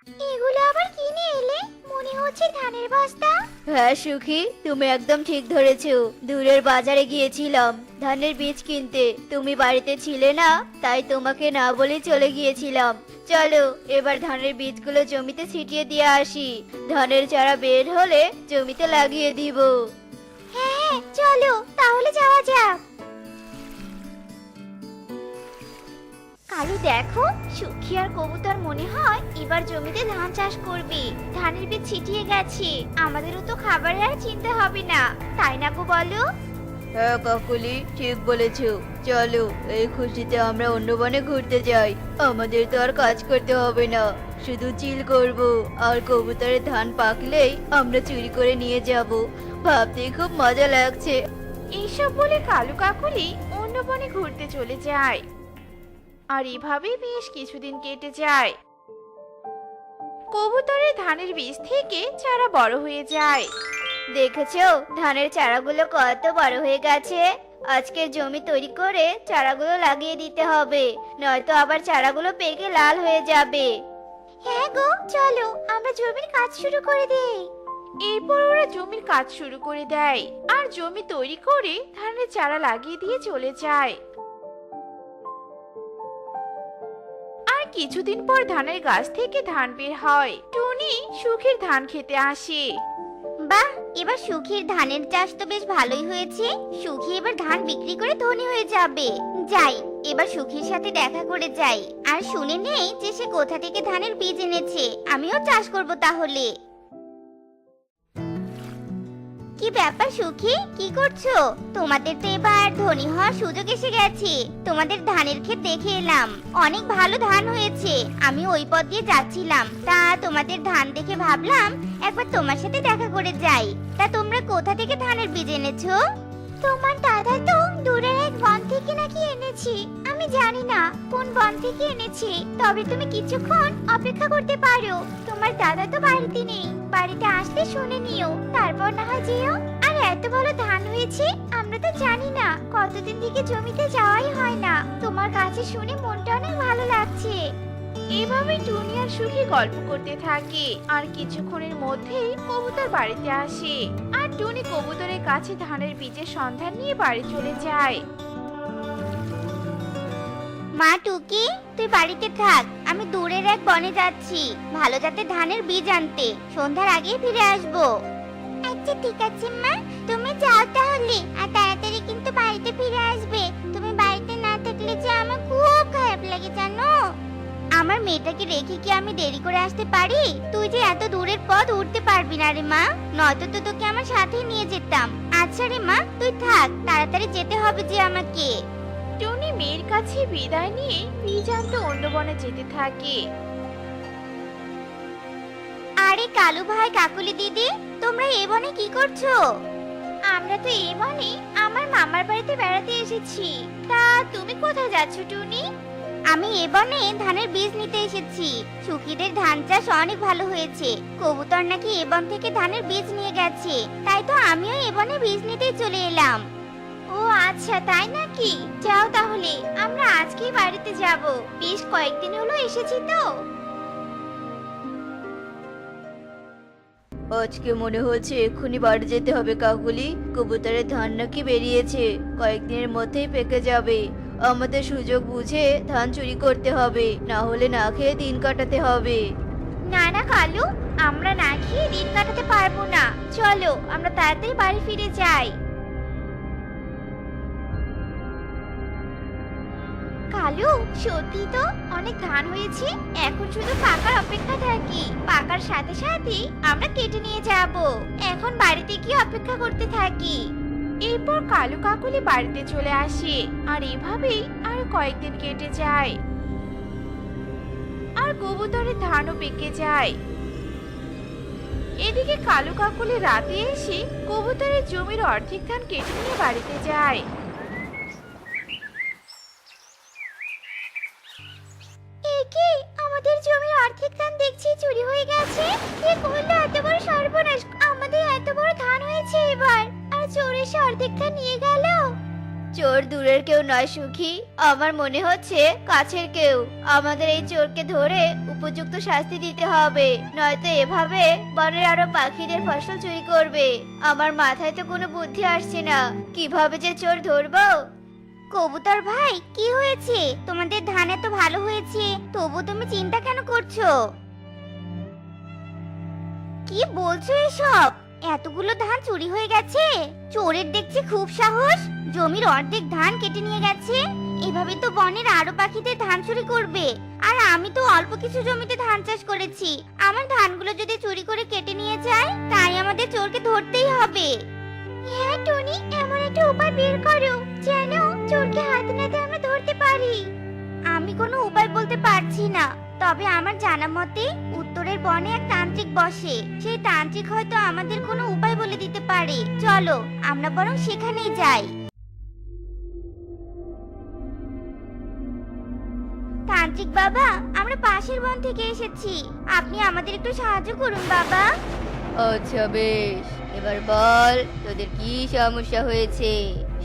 এগুলো আবার কিনে এলে? মনে হচ্ছে ধানের বস্তা। হ্যাঁ সুখী, তুমি একদম ঠিক ধরেছো। দূরের বাজারে গিয়েছিলাম ধানের বীজ কিনতে, তুমি বাড়িতে ছিলে না, তাই তোমাকে না বলে চলে গিয়েছিলাম। চলো এবার ধানের বীজগুলো জমিতে ছিটিয়ে দিয়ে আসি। ধানের চারা বের হলে জমিতে লাগিয়ে দিব। হ্যাঁ চলো তাহলে যাওয়া যাক। কালু দেখো, সুখী আর কবুতর মনে হয় এবার জমিতে ধান চাষ করবে। ধানের বীজ ছিটিয়ে গেছে, আমাদেরও তো খাবারের আর চিন্তা হবে না, তাই না গো বলো? হ্যাঁ কাকুলি, ঠিক বলেছো। চলো এই খুশিতে আমরা অন্য বনে ঘুরতে যাই। আমাদের তো আর কাজ করতে হবে না, শুধু চিল করব আর কবুতরের ধান পাকলেই আমরা চুরি করে নিয়ে যাব। ভাবতে খুব মজা লাগছে। এইসব বলে কালু কাকুলি অন্য বনে ঘুরতে চলে যায়। আর এভাবেই বেশ কিছুদিন কেটে যায়। কবুতরের ধানের বীজ থেকে চারা বড় হয়ে যায়। দেখেছো ধানের চারাগুলো কত বড় হয়ে গেছে। আজকে জমি তৈরি করে চারাগুলো লাগিয়ে দিতে হবে, নয়তো আবার চারাগুলো পেকে লাল হয়ে যাবে। হ্যাঁ গো চলো আমরা জমির কাজ শুরু করে দেই। এরপর ওরা জমির কাজ শুরু করে দেয় আর জমি তৈরি করে ধানের চারা লাগিয়ে দিয়ে চলে যায়। আর কিছুদিন পর ধানের গাছ থেকে ধান বের হয়। টুনি সুখের ধান খেতে আসে। বাহ, এবার সুখীর ধানের চাষ তো বেশ ভালোই হয়েছে। সুখী এবার ধান বিক্রি করে ধনী হয়ে যাবে। যাই, এবার সুখীর সাথে দেখা করে যাই আর শুনে নেই যে সে কোথা থেকে ধানের বীজ এনেছে। আমিও চাষ করব তাহলে। কি ব্যাপার সুখী, কি করছো? তোমাদের তো এবার ধনী হওয়ার সুযোগ এসে গেছে। তোমাদের ধানের ক্ষেত দেখে এলাম, অনেক ভালো ধান হয়েছে। আমি ওই পথ দিয়ে যাচ্ছিলাম, তা তোমাদের ধান দেখে ভাবলাম একবার তোমার সাথে দেখা করে যাই। তা তোমরা কোথা থেকে ধানের বীজ এনেছো? তোমার দাদা তো দূরের এক বন থেকে নাকি এনেছি। আমি জানি না কোন বন থেকে এনেছি, তবে তুমি কিছুক্ষণ অপেক্ষা করতে পারো। তোমার দাদা তো বাড়িতে নেই, বাড়িতে আসলে শুনে নিও, তারপর না হয় যেও। আর এত ভালো ধান হয়েছে, আমরা তো জানি না, কতদিন থেকে জমিতে যাওয়াই হয় না। তোমার কাছে শুনে মনটা অনেক ভালো লাগছে। এভাবে টুনি আর সুখী গল্প করতে থাকে আর কিছুক্ষণের মধ্যেই কবুতর বাড়িতে আসে। আর টুনি কবুতরের কাছে ধানের বীজের সন্ধান নিয়ে বাড়ি চলে যায়। মা টুকি, তুই বাড়িতে থাক, আমি দূরের এক বনে যাচ্ছি ভালো জাতের ধানের বীজ আনতে। সন্ধ্যার আগে ফিরে আসবো। আচ্ছা ঠিক আছে মা, তুমি যাও তাহলে, আর তাড়াতাড়ি কিন্তু বাড়িতে ফিরে আসবে। তুমি বাড়িতে না থাকলে যে আমার খুব খারাপ লাগে জানো। আমার মেয়েটাকে রেখে কি আমি দেরি করে আসতে পারি? তুই যে এত দূরের পথ উঠতে পারবি না রে মা, নয়তো তো তোকে আমার সাথে নিয়ে যেতাম। আচ্ছা রে মা, তুই থাক, তাড়াতাড়ি যেতে হবে যে আমাকে। টুনি মেয়ের কাছে বিদায় নিয়ে বীজ আনতে অন্য বনে যেতে থাকে। আরে কালু ভাই, কাকুলি দিদি, তোমরা এ বনে কি করছো? আমরা তো এই বনে আমার মামার বাড়িতে বেড়াতে এসেছি। তা তুমি কোথায় যাচ্ছ টুনি? আমি এ বনে ধানের বীজ নিতে এসেছি। সুখীদের ধান চাষ অনেক ভালো হয়েছে। কবুতর নাকি এ বন থেকে ধানের বীজ নিয়ে গেছে, তাই তো আমিও এ বনে বীজ নিতে চলে এলাম। ও আচ্ছা, তাই নাকি? যাও তাহলে, আমরা আজকেই বাড়িতে যাব। বেশ কয়েকদিন হলো এসেছি তো। আজকে মনে হচ্ছে এক্ষুনি বাড়ি যেতে হবে কাকুলি। কবুতরের ধান নাকি বেরিয়েছে, কয়েকদিনের মধ্যেই পেকে যাবে। আমাদের সুযোগ বুঝে ধান চুরি করতে হবে, না হলে না খেয়ে দিন কাটাতে হবে। না না কালু, আমরা না খেয়ে দিন কাটাতে পারবো না। চলো আমরা তাড়াতাড়ি বাড়ি ফিরে যাই। কালু, সত্যি তো অনেক ধান হয়েছে। এখন শুধু পাকার অপেক্ষা থাকি, পাকার সাথে সাথে আমরা কেটে নিয়ে যাব। এখন বাড়িতে গিয়ে অপেক্ষা করতে থাকি। এরপর কালু কাকুলি বাড়িতে চলে আসে আর এভাবেই আরো কয়েকদিন কেটে যায়। আর কবুতরের ধানও পেকে যায়। এদিকে কালু কাকুলি রাতে এসে কবুতরের জমির অর্ধেক ধান কেটে নিয়ে বাড়িতে যায়। একে আমাদের জমির অর্ধেক ধান দেখছি চুরি হয়ে গেছে। কে করলো এত বড় সর্বনাশ? আমাদের এত বড় ধান হয়েছে এবার, আর চোর এসে অর্ধেক ধান নিয়ে গেল। চোর দূরের কেউ নয় সুখী, আমার মনে হচ্ছে কাছের কেউ। আমাদের এই চোরকে ধরে উপযুক্ত শাস্তি দিতে হবে, নয়তো এভাবে বনের আরো পাখিদের ফসল চুরি করবে। আমার মাথায় তো কোনো বুদ্ধি আসছে না, কিভাবে যে চোর ধরবো। কবুতর ভাই, কি হয়েছে? তোমাদের ধান এত ভালো হয়েছে, তবু তুমি চিন্তা কেন করছো? কি বলছো এসব? এতগুলো ধান চুরি হয়ে গেছে? চোরের দেখছি খুব সাহস, জমির অর্ধেক ধান কেটে নিয়ে গেছে। এভাবে তো বনের আরো পাখিদের ধান চুরি করবে। আর আমি তো অল্প কিছু জমিতে ধান চাষ করেছি, আমার ধানগুলো যদি চুরি করে কেটে নিয়ে যায়, তাই আমাদের চোরকে ধরতেই হবে। হ্যাঁ টনি, এমন একটা উপায় বের করো যেন চোরকে হাতে নাতে আমরা ধরতে পারি। আমি কোনো উপায় বলতে পারছি না, তবে আমার জানা মতে উত্তরের বনে এক তান্ত্রিক বসে। সেই তান্ত্রিক হয়তো আমাদের কোনো উপায় বলে দিতে পারে। চলো আমরা বরং সেখানেই যাই। তান্ত্রিক বাবা, আমরা পাশের বন থেকে এসেছি, আপনি আমাদের একটু সাহায্য করুন বাবা। আচ্ছা বেশ, এবার বল তোদের কি সমস্যা হয়েছে,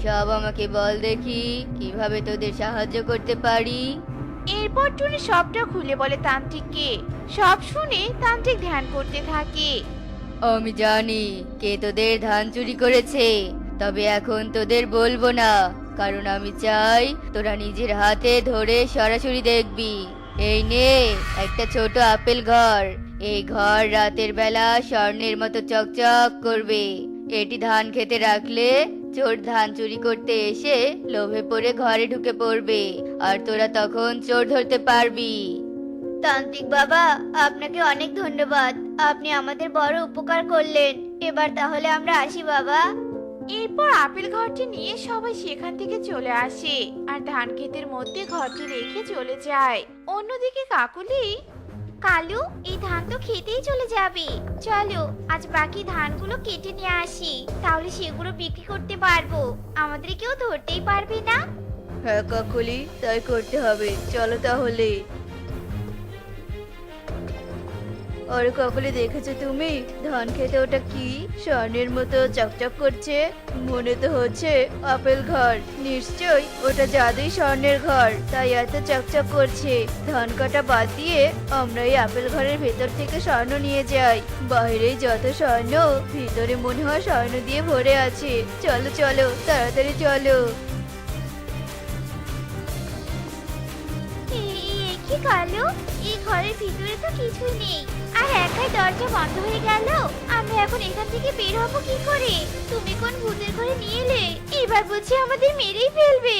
সব আমাকে বল দেখি, কিভাবে তোদের সাহায্য করতে পারি। এরপর টুনি সবটা খুলে বলে তান্ত্রিককে। সব শুনে তান্ত্রিক ধ্যান করতে থাকে। আমি জানি কে তোদের ধান চুরি করেছে, তবে এখন তোদের বলবো না, কারণ আমি চাই তোরা নিজের হাতে ধরে সরাসরি দেখবি। এই নে একটা ছোট আপেল ঘর, এই ঘর রাতের বেলা স্বর্ণের মতো চকচক করবে। এটি ধান খেতে রাখলে চোর ধান চুরি করতে এসে লোভে পড়ে ঘরে ঢুকে পড়বে, আর তোরা তখন চোর ধরতে পারবি। তান্ত্রিক বাবা, আপনাকে অনেক ধন্যবাদ, আপনি আমাদের বড় উপকার করলেন। এবার তাহলে আমরা আসি বাবা। এরপর আপেল ঘরটি নিয়ে সবাই সেখান থেকে চলে আসে আর ধান ক্ষেতের মধ্যে ঘরটি রেখে চলে যায়। অন্যদিকে কাকুলি, কালু, এই ধান তো খেতেই চলে যাবে, চলো আজ বাকি ধানগুলো কেটে নিয়ে আসি, তাহলে সেগুলো বিক্রি করতে পারবো, আমাদের কেউ ধরতেই পারবে না। হ্যাঁ কাকুলি, তাই করতে হবে, চলো তাহলে। আরে কাকুলি, দেখেছো তুমি ধান খেতে ওটা কি স্বর্ণের মতো চকচক করছে? মনে তো হচ্ছে আপেল ঘর, নিশ্চয়ই ওটা জাদুই স্বর্ণের ঘর, তাই এত চকচক করছে। ধান কাটা বাদ দিয়ে আমরা এই আপেল ঘরের ভেতর থেকে স্বর্ণ নিয়ে যাই, বাইরে যত স্বর্ণ, ভিতরে মনে হয় স্বর্ণ দিয়ে ভরে আছে। চলো চলো, তাড়াতাড়ি চলো। কি কালু, এই ঘরের ভিতরে তো কিছুই নেই, আর একাই দরজা বন্ধ হয়ে গেল, আমরা এখন এখান থেকে বের হবো কি করে? তুমি কোন ভূতের ঘরে নিয়ে এলে? এবার বুঝি আমাদের মেরেই ফেলবে।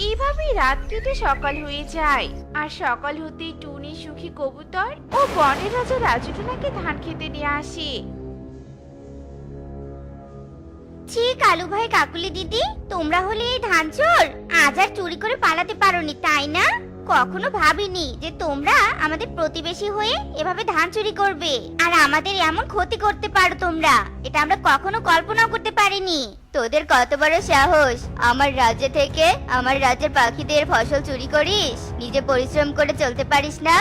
এইভাবেই রাত কেটে সকাল হয়ে যায়। আর সকাল হতেই টুনি, সুখী কবুতর ও বনের রাজা রাজু টোনাকে ধান খেতে নিয়ে আসে। ছি কালু ভাই, কাকুলি দিদি, তোমরা হলে এই ধান চোর, আজ আর চুরি করে পালাতে পারোনি তাই না? কখনো ভাবিনি যে তোমরা আমাদের প্রতিবেশী হয়ে এভাবে ধান চুরি করবে আর আমাদের এমন ক্ষতি করতে পারো তোমরা, এটা আমরা কখনো কল্পনাও করতে পারিনি। তোদের কত বড় সাহস, আমার রাজ্য থেকে আমার রাজ্যের পাখিদের ফসল চুরি করিস? নিজে পরিশ্রম করে চলতে পারিস না?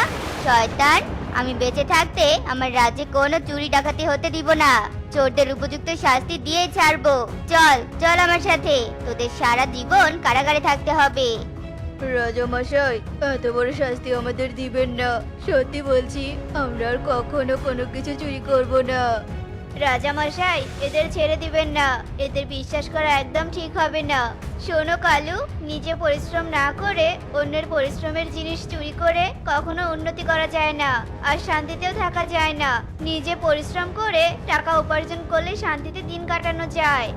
শয়তান, আমি বেঁচে থাকতে আমার রাজ্যে কোনো চুরি ডাকাতি হতে দিব না, চোরদের উপযুক্ত শাস্তি দিয়ে ছাড়বো। চল চল আমার সাথে, তোদের সারা জীবন কারাগারে থাকতে হবে। রাজামশাই, এত বড় শাস্তি আমাদের দিবেন না, সত্যি বলছি আমরা আর কখনো কোনো কিছু চুরি করব না। রাজামশাই, এদের ছেড়ে দিবেন না, এদের বিশ্বাস করা একদম ঠিক হবে না। শোনো কালু, নিজে পরিশ্রম না করে অন্যের পরিশ্রমের জিনিস চুরি করে কখনো উন্নতি করা যায় না, আর শান্তিতেও থাকা যায় না। নিজে পরিশ্রম করে টাকা উপার্জন করলে শান্তিতে দিন কাটানো যায়।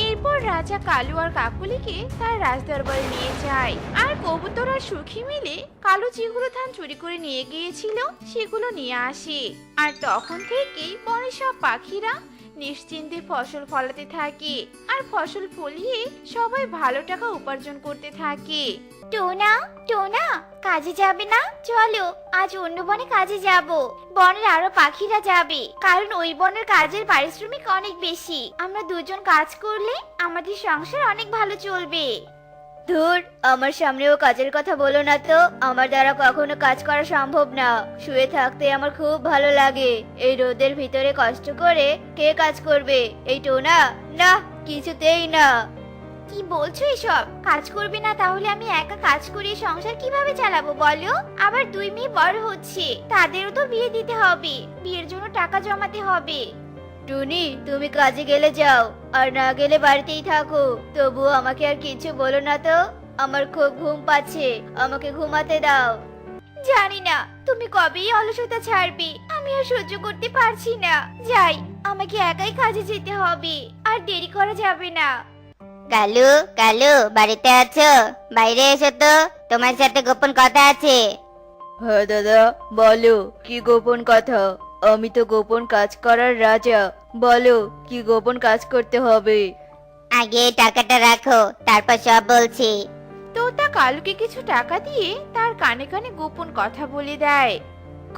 এরপর রাজা কালু আর কাকুলিকে তার রাজদরবারে নিয়ে যায়। আর কবুতর আর সুখী মিলে কালু যেগুলো ধান চুরি করে নিয়ে গিয়েছিল সেগুলো নিয়ে আসে। আর তখন থেকেই বনের সব পাখিরা নিশ্চিন্তে ফসল ফলাতে থাকে আর ফসল ফলিয়ে সবাই ভালো টাকা উপার্জন করতে থাকে। টোনা, টোনা, কাজে যাবে না? চলো আজ অন্য বনে কাজে যাব, বনের আরো পাখিরা যাবে, কারণ ওই বনের কাজের পারিশ্রমিক অনেক বেশি। আমরা দুজন কাজ করলে আমাদের সংসার অনেক ভালো চলবে। ধুর, আমার সামনেও কাজের কথা বলো না তো। আমার দ্বারা কখনো কাজ করা সম্ভব না। শুয়ে থাকতে আমার খুব ভালো লাগে। এই রোদের ভিতরে কষ্ট করে কে কাজ করবে? এই টোনা? না, কিছুতেই না। কি বলছো এসব? কাজ করবে না তাহলে আমি একা কাজ করে সংসার কিভাবে চালাবো বলো? আবার 2 মেয়ে বড় হচ্ছে, তাদেরও তো বিয়ে দিতে হবে, বিয়ের জন্য টাকা জমাতে হবে। টুনি, তুমি কাজে গেলে যাও, আর না গেলে বাড়িতেই থাকো। তবুও আমাকে আর কিছু বলো না তো। আমার খুব ঘুম পাচ্ছে, আমাকে ঘুমাতে দাও। জানি না তুমি কবেই অলসতা ছাড়বে, আমি আর সহ্য করতে পারছি না। যাই, আমাকে একাই কাজে যেতে হবে, আর দেরি করা যাবে না। কালু, কালু, বাড়িতে আছো? বাইরে এসো তো, তোমার সাথে গোপন কথা আছে। হ্যাঁ দাদা, বলো কি গোপন কথা? আমি তো গোপন কাজ করার রাজা। বলো কি গোপন কাজ করতে হবে? আগে এই টাকাটা রাখো, তারপর সব বলছি। তোতা কালুকে কিছু টাকা দিয়ে তার কানে কানে গোপন কথা বলে দেয়।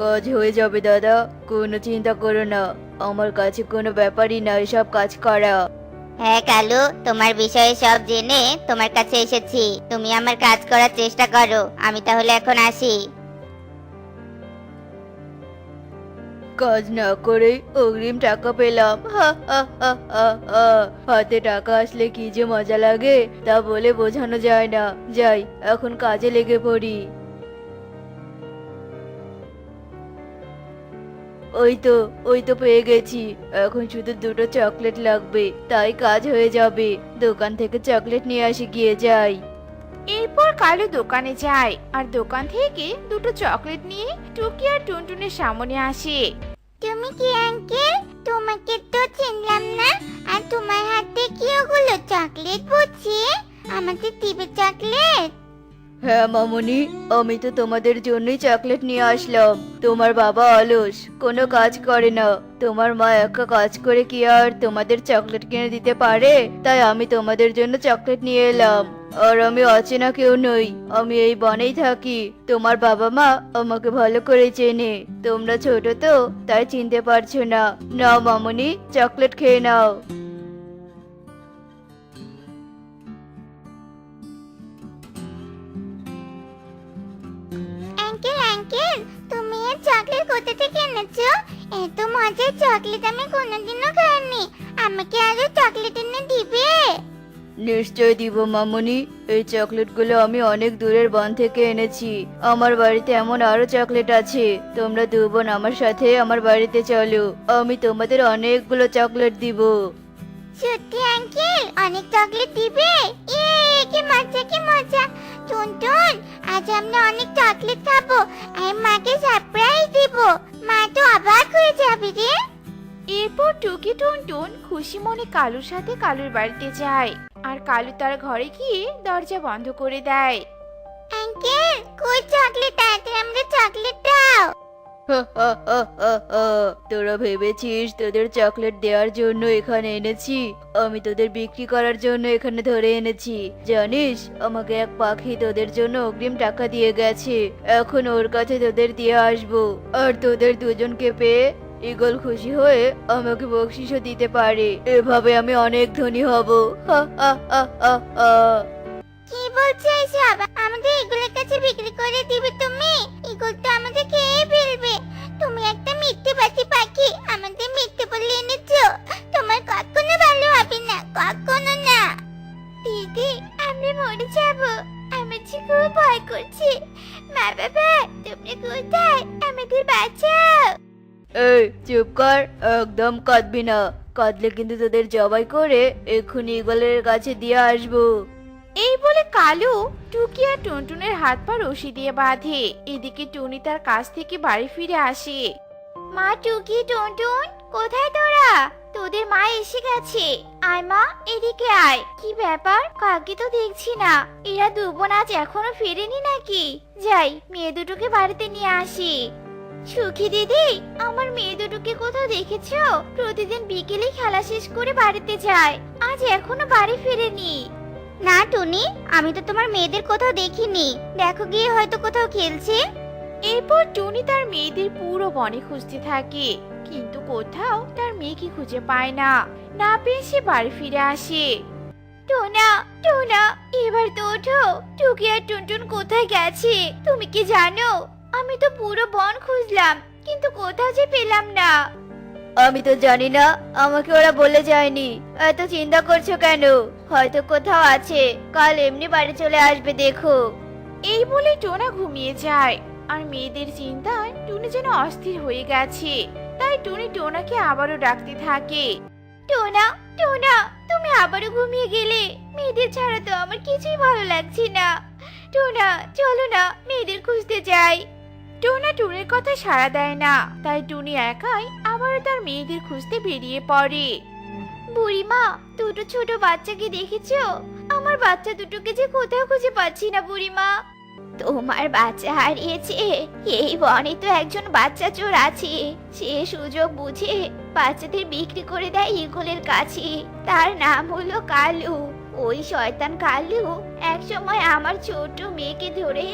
কাজ হয়ে যাবে দাদা, কোনো চিন্তা করো না। আমার কাছে কোনো ব্যাপারই না এসব কাজ করা। হ্যাঁ কালু, তোমার বিষয়ে সব জেনে তোমার কাছে এসেছি। তুমি আমার কাজ করার চেষ্টা করো। আমি তাহলে এখন আসি। কাজ না করে অগ্রিম টাকা পেলাম, হা হা হা হা হা। হাতে টাকা আসলে কি যে মজা লাগে তা বলে বোঝানো যায় না। যাই, এখন কাজে লেগে পড়ি। ওই তো পেয়ে গেছি। এখন শুধু 2টো চকলেট লাগবে, তাই কাজ হয়ে যাবে। দোকান থেকে চকলেট নিয়ে আসি, গিয়ে যাই। এরপর কালু দোকানে যায় আর দোকান থেকে 2টো চকলেট নিয়ে টুকি আর টুনটুনের সামনে আসে। তুমি কি আঙ্কেল? তোমাকে তো চিনলাম না। আর তোমার হাতে কি ওগুলো চকলেট বুঝছি? আমাকে দিবে চকলেট? হ্যাঁ মামুনি, আমি তো তোমাদের জন্যই চকলেট নিয়ে আসলাম। তোমার বাবা অলস, কোনো কাজ করে না। তোমার মা একা কাজ করে কি আর তোমাদের চকলেট কিনে দিতে পারে? তাই আমি তোমাদের জন্য চকলেট নিয়ে এলাম। আর আমি অচেনা কেউ নই, আমি এই বনেই থাকি। তোমার বাবা মা আমাকে ভালো করে চেনে। তোমরা ছোট তো, তাই চিনতে পারছো না। নাও মামুনি, চকলেট খেয়ে নাও। আঙ্কেল, আঙ্কেল, তুমি এই চকলেট কোথা থেকে এনেছো? এত মজার চকলেট আমি কোনোদিনও খাইনি। আমাকে আরো চকলেট এনে দিবে? নিশ্চয় দিব মামুনি। এই চকলেটগুলো আমি অনেক দূরের বন থেকে এনেছি। আমার বাড়িতে এমন আরো চকলেট আছে। তোমরা 2 বোন আমার সাথে আমার বাড়িতে চলো, আমি তোমাদের অনেকগুলো চকলেট দিব। সত্যি আঙ্কেল, অনেক চকলেট দিবে? কি মজা, কি মজা। টুনটুন, আজ আমরা অনেক চকলেট খাবো আর মাকে সারপ্রাইজ দিব। মা তো অবাক হয়ে যাবে রে। এরপর টুকি টুনটুন খুশি মনে কালুর সাথে কালুর বাড়িতে যায় আর কালু তার ঘরে গিয়ে দরজা বন্ধ করে দেয়। আঙ্কেল, কই চকলেট? তাড়াতাড়ি আমরা চকলেট দাও। তোরা ভেবেছিস তোদের চকলেট দেওয়ার জন্য এখানে এনেছি? আমি তোদের বিক্রি করার জন্য এখানে ধরে এনেছি। জানিস, আমাকে এক পাখি তোদের জন্য অগ্রিম টাকা দিয়ে গেছে। এখন ওর কাছে তোদের দিয়ে আসবো। আর তোদের দুজনকে পেয়ে ঈগল খুশি হয়ে আমাকে বকশিশও দিতে পারে। এভাবে আমি অনেক ধনী হব। হা হা হা হা হা। কি বলছো এসব? আমাদের এগুলোর কাছে বিক্রি করে দিবে তুমি? এগুলো তো আমাদের খেয়ে ফেলবে। তুমি একটা মিথ্যেবাদী পাখি, আমাদের মিথ্যে বলে এনেছো। তোমার কখনো ভালো হবে না, কখনো না। দিদি, আমরা মরে যাব। আমার যে খুব ভয় করছে। মা বাবা, তুমি কোথায়? আমাদের বাঁচাও। এই চুপ কর, একদম কাঁদবি না। কাঁদলে কিন্তু তোদের জবাই করে এক্ষুনি ঈগলের কাছে দিয়ে আসবো। এই বলে কালু টুকি আর টুনটুনের হাত পা রশি দিয়ে বাঁধে। এদিকে টুনি তার কাছ থেকে বাড়ি ফিরে আসে। মা, টুকি, টুনটুন, কোথায় তোরা? তোদের মা এসে গেছে। আয় মা, এদিকে আয়। কি ব্যাপার? কাকে তো দেখছি না। এরা 2 বোন আজ এখনো ফেরেনি নাকি? যাই, মেয়ে দুটোকে বাড়িতে নিয়ে আসি। সুখী দিদি, আমার মেয়ে দুটোকে কোথাও দেখেছো? প্রতিদিন বিকেলে খেলা শেষ করে বাড়িতে যায়, আজ এখনো বাড়ি ফেরেনি। না টুনি, আমি তো তোমার মেয়েদের কোথাও দেখিনি। দেখো গিয়ে, হয়তো কোথাও খেলছে। এরপর টুনি তার মেয়েদের পুরো বনে খুঁজতে থাকে, কিন্তু কোথাও তার মেয়েকে খুঁজে পায় না। না পেয়ে সে বাড়ি ফিরে আসে। টোনা, টোনা, এবার তো ওঠো। টুকি আর টুনটুন কোথায় গেছে তুমি কি জানো? আমি তো পুরো বন খুঁজলাম, কিন্তু কোথাও যে পেলাম না। আমি তো জানি না, আমাকে ওরা বলে যায়নি। এত চিন্তা করছো কেন? হয়তো কোথাও আছে, কাল এমনি বাড়ি চলে আসবে দেখো। এই বলে টোনা ঘুমিয়ে যায়। আর মেয়েদের চিন্তায় টুনি যেন অস্থির হয়ে গেছে। তাই টুনি টোনাকে আবারও ডাকতে থাকে। টোনা, টোনা, তুমি আবারও ঘুমিয়ে গেলে। মেয়েদের ছাড়া তো আমার কিছুই ভালো লাগছে না। টোনা, চলো না, মেয়েদের খুঁজতে যাই। টোনা টুনির কথা সাড়া দেয় না। তাই টুনি একাই আবারও তার মেয়েদের খুঁজতে বেরিয়ে পড়ে। বুড়িমা, দুটো ছোট বাচ্চাকে দেখেছো? আমার বাচ্চা দুটোকে যে কোথাও খুঁজে পাচ্ছি না বুড়িমা। তোমার বাচ্চা হারিয়েছে? এই বনে তো একজন বাচ্চা চোর আছে। সে সুযোগ বুঝে বাচ্চাদের বিক্রি করে দেয় ইগলের কাছে। তার নাম হলো কালু। ওই শয়তান কালু একসময় আমার ছোট মেয়েকে ধরে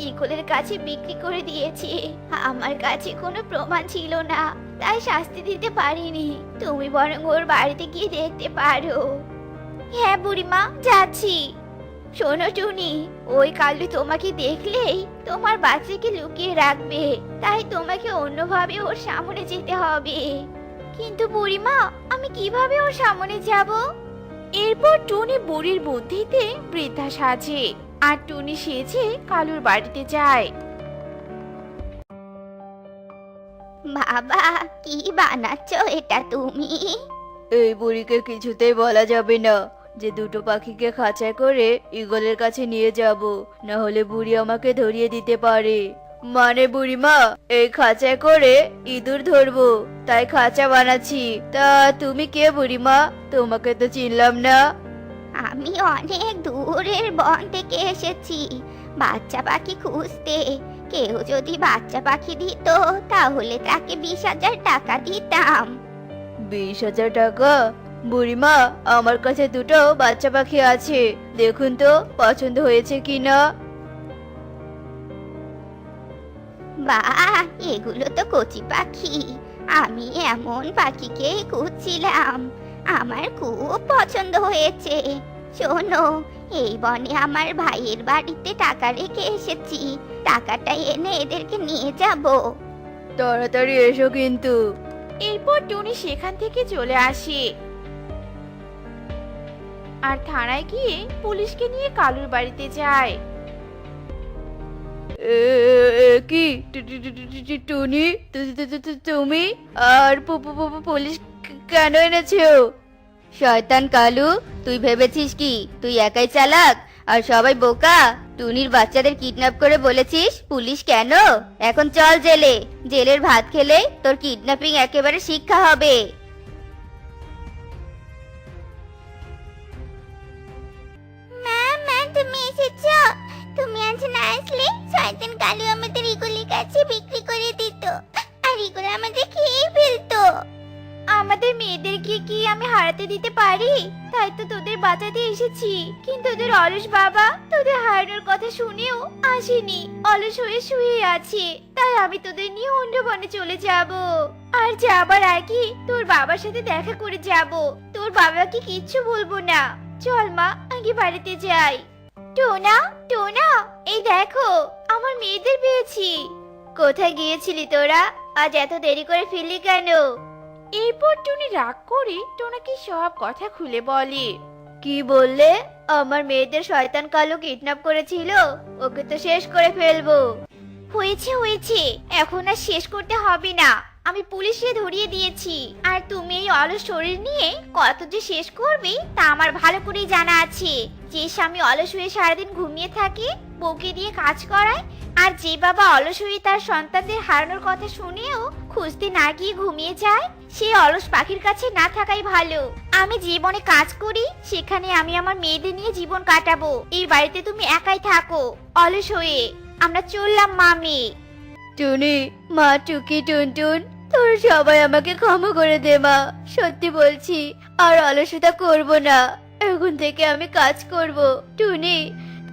ইগলের কাছে বিক্রি করে দিয়েছে। আমার কাছে কোনো প্রমাণ ছিল না, তাই শাস্তি দিতে পারিনি। তুমি বরং ওর বাড়িতে গিয়ে দেখতে পারো। হ্যাঁ বুড়িমা, যাচ্ছি। শোনো টুনি, ওই কালু তোমাকে দেখলেই তোমার বাচ্চাকে লুকিয়ে রাখবে। তাই তোমাকে অন্যভাবে ওর সামনে যেতে হবে। কিন্তু বুড়িমা, আমি কিভাবে ওর সামনে যাব? এরপর টুনি বুড়ির বুদ্ধিতে বৃদ্ধা সাজে। আর টুনি সেজে কালুর বাড়িতে যায়। বাবা, কি বানাচ্ছ এটা তুমি? এই বুড়িকে কিছুতেই বলা যাবে না যে দুটো পাখিকে খাঁচায় করে ঈগলের কাছে নিয়ে যাব, না হলে বুড়ি আমাকে ধরিয়ে দিতে পারে। মানে বুড়িমা, এই খাঁচায় করে ইঁদুর ধরবো, তাই খাঁচা বানাচ্ছি। তা তুমি কে বুড়িমা? তোমাকে তো চিনলাম না। আমি অনেক দূরের বন থেকে এসেছি বাচ্চা পাখি খুঁজতে। কেউ যদি বাচ্চা পাখি দিত তাহলে তাকে 20,000 টাকা দিতাম। 20,000 টাকা? বুড়িমা, আমার কাছে দুটো বাচ্চা পাখি আছে, দেখুন তো পছন্দ হয়েছে কিনা। বাহ, এগুলো তো কচি পাখি। আমি এমন পাখিকে খুঁজছিলাম। আমার খুব পছন্দ হয়েছে। শোনো, এই বনে আমার ভাইয়ের বাড়িতে টাকা রেখে এসেছি। টাকাটা এনে এদেরকে নিয়ে যাব। তাড়াতাড়ি এসো কিন্তু। এরপর টুনি সেখান থেকে চলে আসে। আর থানায় গিয়ে পুলিশকে নিয়ে কালুর বাড়িতে যায়। কি টুনি, তুমি আর পুলিশ কেন এনেছো? শয়তান কালু, তুই ভেবেছিস কি তুই একাই চালাক আর সবাই বোকা? টুনির বাচ্চাদের কিডন্যাপ করে বলেছিস পুলিশ কেন? এখন চল জেলে। জেলের ভাত খেলে তোর কিডন্যাপিং একেবারে শিক্ষা হবে। মা, তুমি এসেছো? তুমি আজ না আসলে শয়তান কালু আমাদের ইগলের কাছে বিক্রি করে দিত, আর ইগল আমাদের খেয়ে ফেলতো। আমাদের মেয়েদেরকে কি আমি হারাতে দিতে পারি? তাই তো তোদের বাঁচাতে এসেছি। কিন্তু তোদের অলস বাবা তোদের হারানোর কথা শুনেও আসেনি, অলস হয়ে শুয়ে আছে। তাই আমি তোদের নিয়ে অন্য বনে চলে যাব। আর যাবার আগে তোর বাবার সাথে দেখা করে যাব। তোর বাবাকে কিচ্ছু বলবো না। চল মা, আগে বাড়িতে যাই। টোনা, টোনা, এই দেখো আমার মেয়েদের পেয়েছি। কোথায় গিয়েছিলি তোরা? আজ এত দেরি করে ফিরলি কেন? এরপর টুনি রাগ করে টোনাকে সব কথা খুলে বলে। কি বললে? আমার মেয়েদের শয়তান কালো কিডন্যাপ করেছিল? ওকে তো শেষ করে ফেলবো। হয়েছে হয়েছে, এখন আর শেষ করতে হবে না। আমি পুলিশে ধরিয়ে দিয়েছি। আর তুমি এই অলস শরীর নিয়ে কত যে শেষ করবে তা আমার ভালো করেই জানা আছে। যে স্বামী অলস হয়ে সারাদিন ঘুমিয়ে থাকে, বউকে দিয়ে কাজ করায়, আর যে বাবা অলস হয়ে তার সন্তানদের হারানোর কথা শুনেও খুঁজতে না গিয়ে ঘুমিয়ে যায়, সে অলস পাখির কাছে না থাকাই ভালো। আমি জীবনে কাজ করি, সেখানে আমি আমার মেয়েদের নিয়ে জীবন কাটাবো। এই বাড়িতে তুমি একাই থাকো অলস হয়ে। আমরা চললাম মামি। টুনি, মা, টুকি, টুনটুন, তোর সবাই আমাকে ক্ষমা করে দে মা। সত্যি বলছি, আর অলসতা করব না। এখন থেকে আমি কাজ করব। টুনি,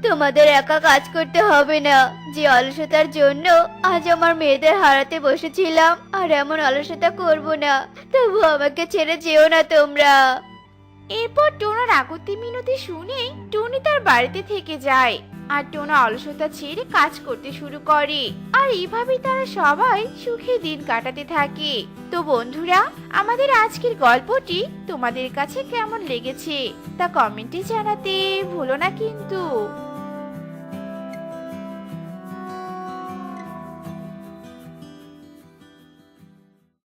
তোমাদের একা কাজ করতে হবে না। যে অলসতার জন্য আজ আমার মেয়েদের হারাতে বসেছিলাম, আর এমন অলসতা করব না। তবু আমাকে ছেড়ে যেও না তোমরা। এরপর টোনার আগতি মিনতি শুনে টুনি তার বাড়িতে থেকে যায় আর টোনা অলসতা ছেড়ে কাজ করতে শুরু করে। আর এইভাবেই তারা সবাই সুখে দিন কাটাতে থাকে। তো বন্ধুরা, আমাদের আজকের গল্পটি তোমাদের কাছে কেমন লেগেছে তা কমেন্টে জানাতে ভুলো না কিন্তু।